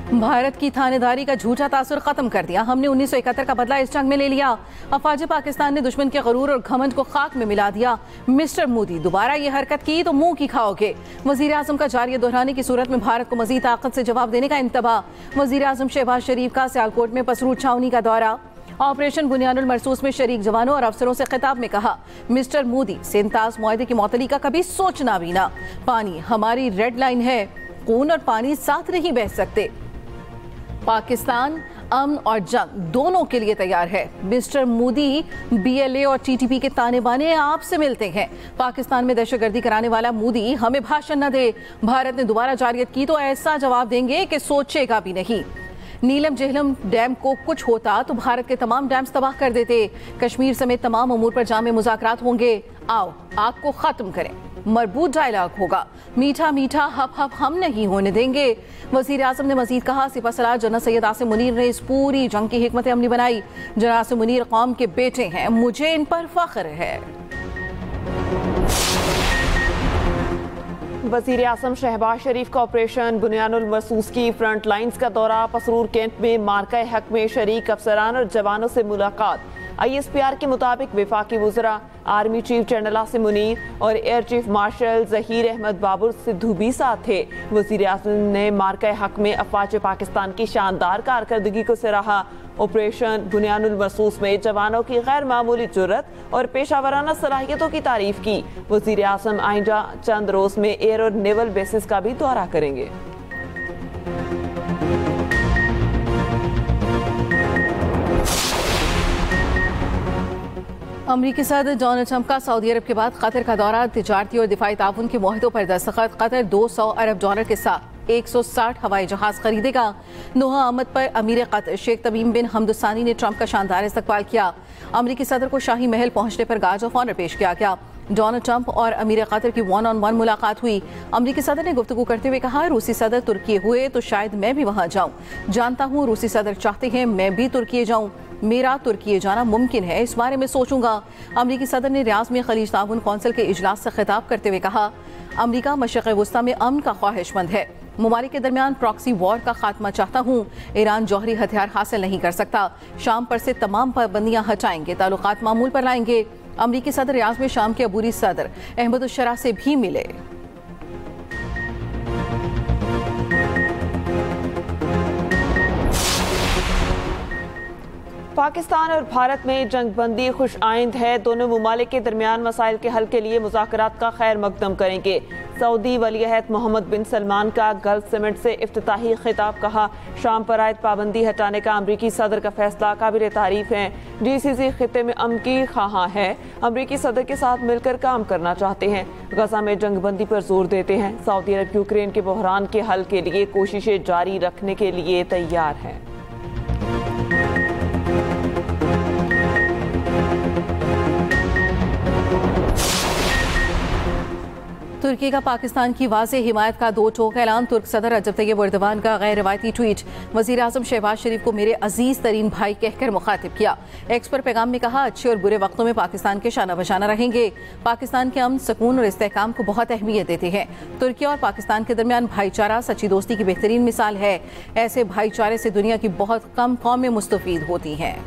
भारत की थानेदारी का झूठा तासुर खत्म कर दिया। हमने 1971 का बदला इस जंग में ले लिया। अफवाज पाकिस्तान ने दुश्मन के गरूर और घमंड को खाक में मिला दिया। मिस्टर मोदी, दोबारा ये हरकत की तो मुंह की खाओगे। वजीर आजम का जारी दोहराने की सूरत में भारत को मजीद ताकत से जवाब देने का इंतबाह। वजीर आजम शहबाज शरीफ का सियालकोट में पसरूर छावनी का दौरा। ऑपरेशन बुनियानुल मरसूस में शरीक जवानों और अफसरों से खिताब में कहा, मिस्टर मोदी, सेंताज मुआहदे की मौतली का कभी सोचना भी ना। पानी हमारी रेड लाइन है, खून और पानी साथ नहीं बह सकते। पाकिस्तान अमन और जंग दोनों के लिए तैयार है। मिस्टर मोदी BLA और TTP के ताने बाने आपसे मिलते हैं। पाकिस्तान में दहशतगर्दी कराने वाला मोदी हमें भाषण न दे। भारत ने दोबारा जारियत की तो ऐसा जवाब देंगे कि सोचेगा भी नहीं। नीलम झेलम डैम को कुछ होता तो भारत के तमाम डैम्स तबाह कर देते। कश्मीर समेत तमाम अमूर पर जामे मुज़ाकरात होंगे। आओ आग को खत्म करें। मरबूत डायलॉग होगा, मीठा मीठा हप हप हम नहीं होने देंगे। वजीर आजम ने मजीद कहा, सिपह सलार जनरल सैयद आसिम मुनीर ने इस पूरी जंग की हिकमत अमली बनाई। जनरल आसिम मुनीर कौम के बेटे हैं, मुझे इन पर फख्र है। वजीर आजम शहबाज शरीफ का ऑपरेशन बुनियानुल मरसूस की फ्रंट लाइन्स का दौरा। पसरूर कैंप में मार्का हक में शरीक अफसरान और जवानों से मुलाकात। ISPR के मुताबिक वफाकी वज़रा, army chief general Asim Munir और air chief marshal Zaheer Ahmed Babar Sidhu भी साथ थे। वज़ीर आज़म ने मार्का हक में अफवाज पाकिस्तान की शानदार कारकर्दगी को सराहा। ऑपरेशन बुनियानुल मरसूस में जवानों की गैर मामूली जुर्रत और पेशावराना सलाहियतों की तारीफ की। वज़ीर आज़म आइंदा चंद रोज में एयर और नेवल बेसिस का भी दौरा करेंगे। अमरीकी सदर डोनाल्ड ट्रंप का सऊदी अरब के बाद कतर का दौरा। तिजारती और दिफाई ताउन के मुआहदों पर दस्तखत। कतर $200 अरब के साथ 160 हवाई जहाज खरीदेगा। नोहा आमद पर अमीर कतर शेख तमीम बिन हमदुसानी ने ट्रंप का शानदार इस्तकबाल किया। अमरीकी सदर को शाही महल पहुंचने पर गार्ड ऑफ ऑनर पेश किया गया। डोनाल्ड ट्रंप और अमीर कतर की 1-on-1 मुलाकात हुई। अमरीकी सदर ने गुफ्तगू करते हुए कहा, रूसी सदर तुर्की हुए तो शायद मैं भी वहां जाऊं। जानता हूं रूसी सदर चाहते हैं मैं भी तुर्की जाऊं। मेरा तुर्की जाना मुमकिन है, इस बारे में सोचूंगा। अमरीकी सदर ने रियाज में खलीज ताउन कौंसिल के इजलास से खिताब करते हुए कहा, अमरीका मशरिक़ वस्ता में अमन का ख्वाहिशमंद है। ममालिक के दरमियान प्रॉक्सी वॉर का खात्मा चाहता हूँ। ईरान जौहरी हथियार हासिल नहीं कर सकता। शाम पर से तमाम पाबंदियां हटाएंगे, ताल्लुकात मामूल पर लाएंगे। अमरीकी सदर रियाज में शाम के अबूरी सदर अहमदुश्शरा से भी मिले। पाकिस्तान और भारत में जंगबंदी खुश आइंद है। दोनों ममालिक के दरमियान मसाइल के हल के लिए मुज़ाकरात का खैर मकदम करेंगे। सऊदी वलीअहद मोहम्मद बिन सलमान का गल्फ समिट से इफ्तिताही खिताब। कहा, शाम पर आयद पाबंदी हटाने का अमरीकी सदर का फैसला काबिल तारीफ है। GCC खिते में अमन की ख्वाहां है। अमरीकी सदर के साथ मिलकर काम करना चाहते हैं। गजा में जंगबंदी पर जोर देते हैं। सऊदी अरब यूक्रेन के बहरान के हल के लिए कोशिशें जारी रखने के लिए तैयार है। तुर्की का पाकिस्तान की वाज़ेह हिमायत का दो टोक ऐलान। तुर्क सदर रजब तैयब एर्दोगान का गैर रवायती ट्वीट। वज़ीर आज़म शहबाज शरीफ को मेरे अजीज़ तरीन भाई कहकर मुखातिब किया। एक्स पर पैगाम में कहा, अच्छे और बुरे वक्तों में पाकिस्तान के शाना बशाना रहेंगे। पाकिस्तान के अमन, सुकून और इस्तेहकाम को बहुत अहमियत देते हैं। तुर्की और पाकिस्तान के दरमियान भाईचारा सच्ची दोस्ती की बेहतरीन मिसाल है। ऐसे भाईचारे से दुनिया की बहुत कम कौमें मुस्तफीद होती हैं।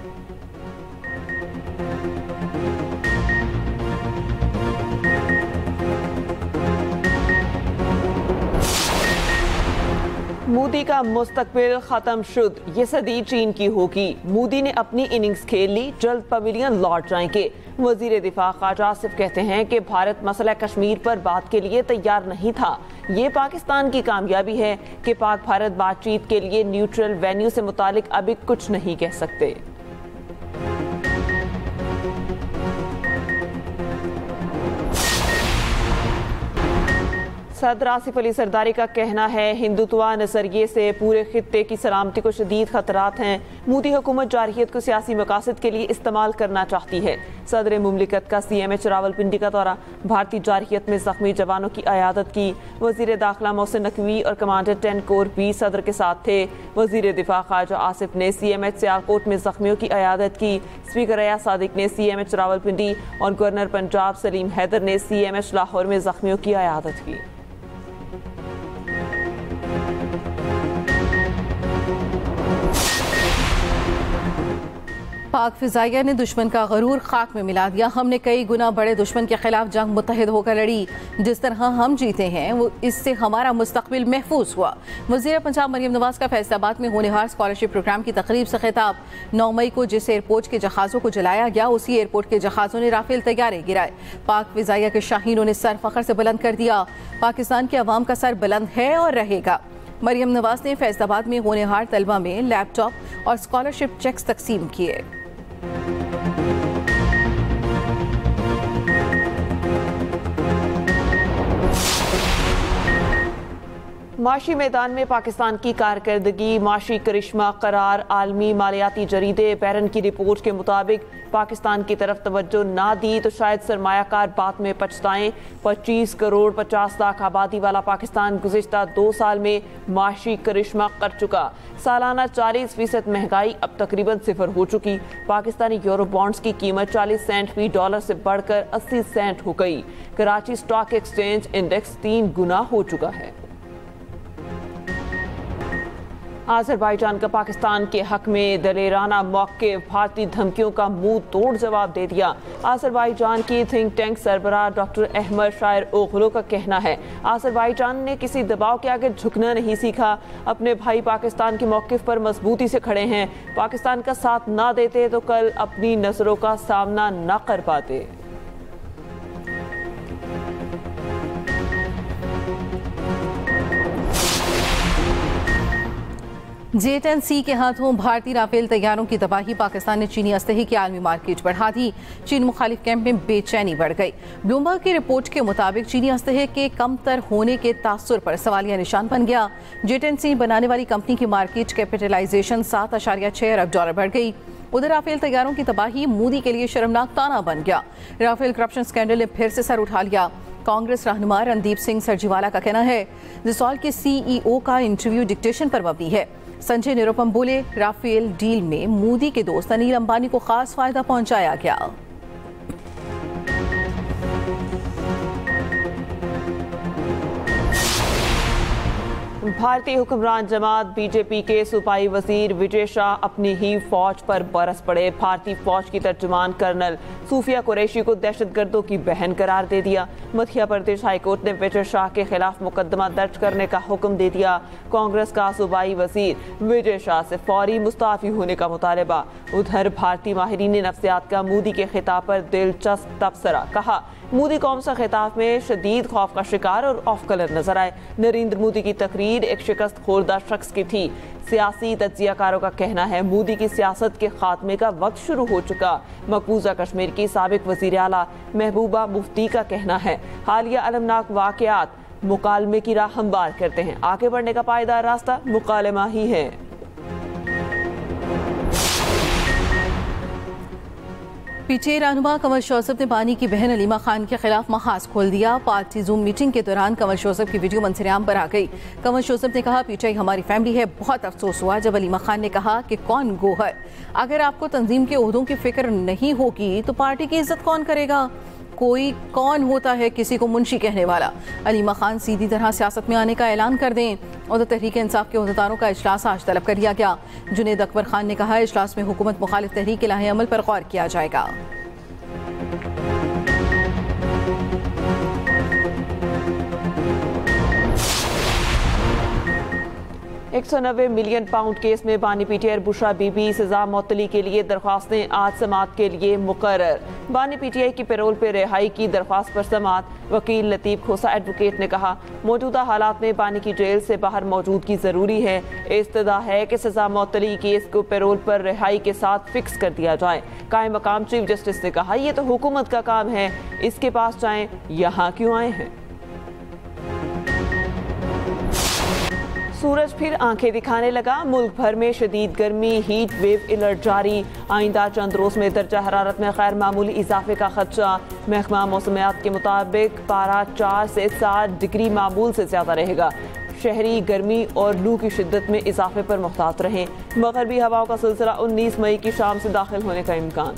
मोदी का मुस्तकबिल खत्म शुद, ये सदी चीन की होगी। मोदी ने अपनी इनिंग्स खेल ली, जल्द पवेलियन लौट जाएंगे। वजीर दिफा ख्वाजा आसिफ कहते हैं कि भारत मसला कश्मीर पर बात के लिए तैयार नहीं था। ये पाकिस्तान की कामयाबी है कि पाक भारत बातचीत के लिए न्यूट्रल वेन्यू से मुतालिक अभी कुछ नहीं कह सकते। सदर आसिफ अली सरदारी का कहना है, हिंदुत्वा नजरिए से पूरे खित्ते की सलामती को शदीद खतरात हैं। मोदी हुकूमत जारहियत को सियासी मकासद के लिए इस्तेमाल करना चाहती है। सदर मुमलिकत का CMH रावलपिंडी का दौरा। भारतीय जारहियत में जख्मी जवानों की अयादत की। वजीर दाखिला मोहसिन नकवी और कमांडर 10 कोर भी सदर के साथ थे। वजीर दिफा ख्वाजा आसिफ ने CMH सियालकोट में जख्मियों की अयादत की। स्पीकर अयाज सादिक ने CMH रावलपिंडी और गवर्नर पंजाब सलीम हैदर ने CMH लाहौर में जख्मियों की अयादत की। पाक फिजाइया ने दुश्मन का गरूर खाक में मिला दिया। हमने कई गुना बड़े दुश्मन के खिलाफ जंग मुत्तहिद होकर लड़ी। जिस तरह हम जीते हैं वो इससे हमारा मुस्तकबिल महफूज हुआ। वज़ीर पंजाब मरियम नवाज का फैसलाबाद में होनहार स्कॉलरशिप प्रोग्राम की तकरीब से खिताब। 9 मई को जिस एयरपोर्ट के जहाज़ों को जलाया गया उसी एयरपोर्ट के जहाज़ों ने राफेल तैयारे गिराए। पाक फिजाइया के शाहीनों ने सर फख्र से बुलंद कर दिया। पाकिस्तान के अवाम का सर बुलंद है और रहेगा। मरियम नवाज ने फैसलाबाद में होनहार तलबा में लैपटॉप और स्कॉलरशिप चेक्स तकसीम किए। माशी मैदान में पाकिस्तान की कारकर्दगी माशी करिश्मा करार। आलमी मालियाती जरीदे बैरन की रिपोर्ट के मुताबिक पाकिस्तान की तरफ तवज्जो ना दी तो शायद सरमायाकार बाद में पछताएं। 25 करोड़ 50 लाख आबादी वाला पाकिस्तान गुज़िश्ता 2 साल में माशी करिश्मा कर चुका। सालाना 40% महंगाई अब तकरीबन सिफर हो चुकी। पाकिस्तानी यूरो बॉन्ड्स की कीमत 40 सेंट फी डॉलर से बढ़कर 80 सेंट हो गई। कराची स्टॉक एक्सचेंज इंडेक्स 3 गुना हो चुका है। आज़रबाईजान का पाकिस्तान के हक में दलेराना मौके। भारतीय धमकियों का मुंह तोड़ जवाब दे दिया। आज़रबाईजान की थिंक टैंक सरबराह डॉक्टर अहमद शायर ओगलो का कहना है आज़रबाईजान ने किसी दबाव के आगे झुकना नहीं सीखा। अपने भाई पाकिस्तान के मौक़िफ़ पर मजबूती से खड़े हैं। पाकिस्तान का साथ ना देते तो कल अपनी नज़रों का सामना ना कर पाते। J-10C के हाथों भारतीय राफेल तैयारों की तबाही। पाकिस्तान ने चीनी असलहे की आलमी मार्केट बढ़ा दी। चीन मुखालिफ कैंप में बेचैनी बढ़ गई। ब्लूमबर्ग की रिपोर्ट के मुताबिक चीनी असलहे के कमतर होने के तासुर पर सवालिया निशान बन गया। J-10C बनाने वाली कंपनी की मार्केट कैपिटलाइजेशन 7.6 अरब डॉलर बढ़ गई। उधर राफेल तैयारों की तबाही मोदी के लिए शर्मनाक ताना बन गया। राफेल करप्शन स्कैंडल ने फिर से सर उठा लिया। कांग्रेस रहनुमा रणदीप सिंह सरजीवाला का कहना है रिसॉल के CEO का इंटरव्यू डिक्टेशन पर मबनी है। संजय निरुपम बोले राफेल डील में मोदी के दोस्त अनिल अंबानी को खास फायदा पहुंचाया गया। भारतीय हुक्मरान जमात बीजेपी के सूबाई वजीर विजय शाह अपनी ही फौज पर बरस पड़े। भारतीय फौज की तर्जुमान कर्नल सूफिया कुरैशी को दहशतगर्दों की बहन करार दे दिया। मध्य प्रदेश हाईकोर्ट ने विजय शाह के खिलाफ मुकदमा दर्ज करने का हुक्म दे दिया। कांग्रेस का सूबाई वजीर विजय शाह से फौरी मुस्ताफी होने का मुतालबा। उधर भारतीय माहिरीन नफ्सियात का मोदी के खिताब पर दिलचस्प तबसरा। कहा मोदी कौम सा खिताब में शदीद खौफ का शिकार और ऑफ कलर नजर आए। नरेंद्र मोदी की तकरीर एक शिकस्त खोरदा शख्स की थी। सियासी तज्जियाकारों का कहना है मोदी की सियासत के खात्मे का वक्त शुरू हो चुका। मकबूजा कश्मीर की साबिक वजीर आला महबूबा मुफ्ती का कहना है हालिया अलमनाक वाकयात मुकालमे की राह हमवार करते हैं। आगे बढ़ने का पायदार रास्ता मुकालमा ही है। पीटीआई रहनुमा कमर शौसफ ने बानी की बहन अलीमा खान के खिलाफ महाज खोल दिया। पार्टी जूम मीटिंग के दौरान कमर शौसफ की वीडियो मंजरेआम पर आ गई। कमर शौसफ ने कहा पीटीआई हमारी फैमिली है। बहुत अफसोस हुआ जब अलीमा खान ने कहा कि कौन गो है। अगर आपको तंजीम के ओहदों की फिक्र नहीं होगी तो पार्टी की इज्जत कौन करेगा। कोई कौन होता है किसी को मुंशी कहने वाला। अलीमा खान सीधी तरह सियासत में आने का ऐलान कर दें। और तहरीक इंसाफ के ओहदेदारों का इजलास आज तलब कर लिया गया। जुनेद अकबर खान ने कहा इजलास में हुकूमत मुखालिफ तहरीक के लाहे अमल पर गौर किया जाएगा। 190 मिलियन पाउंड केस में बानी पीटीआई बुशरा बीबी सजा मुअत्तली के लिए दरख्वास्तें आज समाअत के लिए मुकर्रर। बानी पीटीआई की पैरोल पर रिहाई की दरख्वास्त पर समाअत। वकील लतीफ खोसा एडवोकेट ने कहा मौजूदा हालात में बानी की जेल से बाहर मौजूदगी जरूरी है। इस्तदा है कि सजा मुअत्तली केस को पैरोल पर रिहाई के साथ फिक्स कर दिया जाए। कायम मकाम चीफ जस्टिस ने कहा यह तो हुकूमत का काम है, इसके पास जाएं, यहाँ क्यों आए हैं। सूरज फिर आंखें दिखाने लगा। मुल्क भर में शदीद गर्मी, हीट वेव अलर्ट जारी। आइंदा चंद रोज में दर्जा हरारत में गैर मामूली इजाफे का खदशा। महकमा मौसमियात के मुताबिक पारा 4 से 7 डिग्री मामूल से ज्यादा रहेगा। शहरी गर्मी और लू की शिद्दत में इजाफे पर मुहतात रहें। मगरबी हवाओं का सिलसिला 19 मई की शाम से दाखिल होने का इम्कान।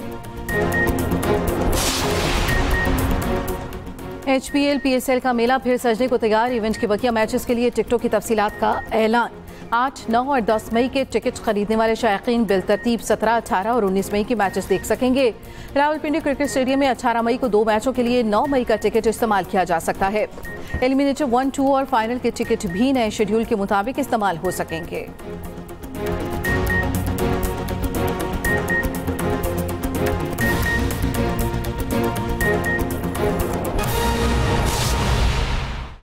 HPL PSL का मेला फिर सजने को तैयार। इवेंट के बकिया मैचेस के लिए टिकटों की तफसीलात का ऐलान। 8, 9 और 10 मई के टिकट खरीदने वाले शायकीन बिलतरतीब 17, 18 और 19 मई के मैचेस देख सकेंगे। रावलपिंडी क्रिकेट स्टेडियम में 18 मई को 2 मैचों के लिए 9 मई का टिकट इस्तेमाल किया जा सकता है। एलिमिनेटर 1, 2 और फाइनल के टिकट भी नए शेड्यूल के मुताबिक इस्तेमाल हो सकेंगे।